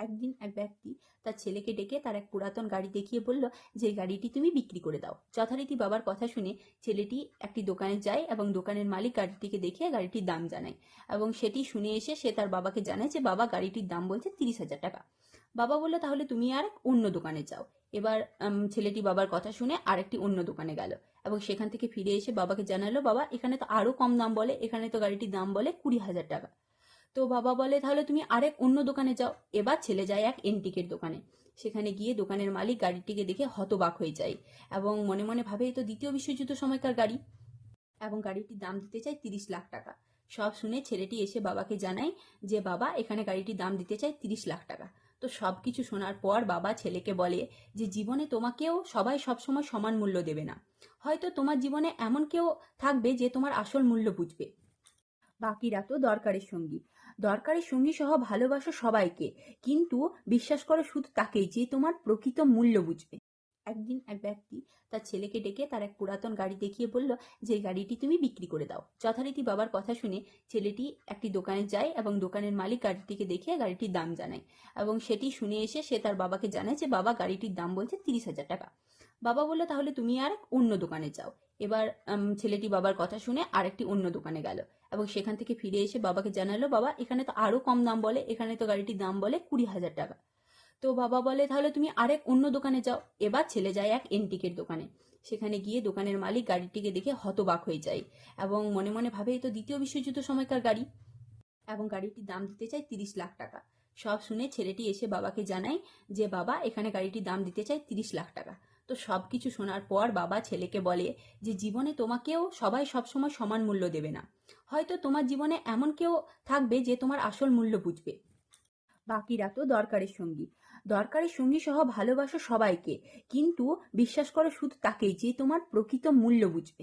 একদিন এক ব্যক্তি তার ছেলেকে ডেকে তার এক পুরাতন গাড়ি দেখিয়ে বলল যে এই গাড়িটি তুমি বিক্রি করে দাও। যথারীতি বাবার কথা শুনে ছেলেটি একটি দোকানে যায় এবং দোকানের মালিক গাড়িটিকে দেখে গাড়িটির দাম জানায় এবং সেটি শুনে এসে সে তার বাবাকে জানায় যে বাবা গাড়িটির দাম বলছে 30,000 টাকা। বাবা বলল তাহলে তুমি আর অন্য দোকানে যাও। এবার ছেলেটি বাবার কথা শুনে আরেকটি অন্য দোকানে গেল এবং সেখান থেকে ফিরে এসে বাবাকে জানালো, বাবা এখানে তো আরো কম দাম বলে, এখানে তো গাড়িটির দাম বলে 20,000 টাকা। তো বাবা বলে তাহলে তুমি আরেক অন্য দোকানে যাও। এবার ছেলে যায় এক এন্টিকের দোকানে। সেখানে গিয়ে দোকানের মালিক গাড়িটিকে দেখে হতবাক হয়ে যায় এবং মনে মনে ভাবে এ তো দ্বিতীয় বিশ্বযুদ্ধ সময়কার গাড়ি এবং গাড়িটির দাম দিতে চায় 30 লাখ টাকা। সব শুনে ছেলেটি এসে বাবাকে জানায় যে বাবা এখানে গাড়িটির দাম দিতে চায় 30 লাখ টাকা। তো সব কিছু শোনার পর বাবা ছেলেকে বলে যে জীবনে তোমাকেও সবাই সবসময় সমান মূল্য দেবে না। হয়তো তোমার জীবনে এমন কেউ থাকবে যে তোমার আসল মূল্য বুঝবে। বাকিরা তো দরকারের সঙ্গী। দরকারের সঙ্গী সহ ভালোবাসো সবাইকে, কিন্তু বিশ্বাস করো শুধু তাকেই যে তোমার প্রকৃত মূল্য বুঝবে। একদিন এক ব্যক্তি তার ছেলেকে ডেকে তার এক পুরাতন গাড়ি দেখিয়ে বলল যে এই গাড়িটি তুমি বিক্রি করে দাও। যথারীতি বাবার কথা শুনে ছেলেটি একটি দোকানে যায় এবং দোকানের মালিক গাড়িটিকে দেখে গাড়িটির দাম জানায় এবং সেটি শুনে এসে সে তার বাবাকে জানায় যে বাবা গাড়িটির দাম বলছে 30,000 টাকা। বাবা বলল তাহলে তুমি আর অন্য দোকানে যাও। এবার ছেলেটি বাবার কথা শুনে আরেকটি অন্য দোকানে গেল এবং সেখান থেকে ফিরে এসে বাবাকে জানালো, বাবা এখানে তো আরো কম দাম বলে, এখানে তো গাড়িটির দাম বলে 20,000 টাকা। তো বাবা বলে তাহলে তুমি আরেক অন্য দোকানে যাও। এবার ছেলে যায় এক এন্টিকের দোকানে। সেখানে গিয়ে দোকানের মালিক গাড়িটিকে দেখে হতবাক হয়ে যায় এবং মনে মনে ভাবে এ তো দ্বিতীয় বিশ্বযুদ্ধ সময়কার গাড়ি এবং গাড়িটির দাম দিতে চায় 30 লাখ টাকা। সব শুনে ছেলেটি এসে বাবাকে জানায় যে বাবা এখানে গাড়িটির দাম দিতে চায় 30 লাখ টাকা। তো সব কিছু শোনার পর বাবা ছেলেকে বলে যে জীবনে তোমাকেও সবাই সবসময় সমান মূল্য দেবে না। হয়তো তোমার জীবনে এমন কেউ থাকবে যে তোমার আসল মূল্য বুঝবে। বাকিরা তো দরকারের সঙ্গী। দরকারের সঙ্গী সহ ভালোবাসো সবাইকে, কিন্তু বিশ্বাস করো শুধু তাকেই যে তোমার প্রকৃত মূল্য বুঝবে।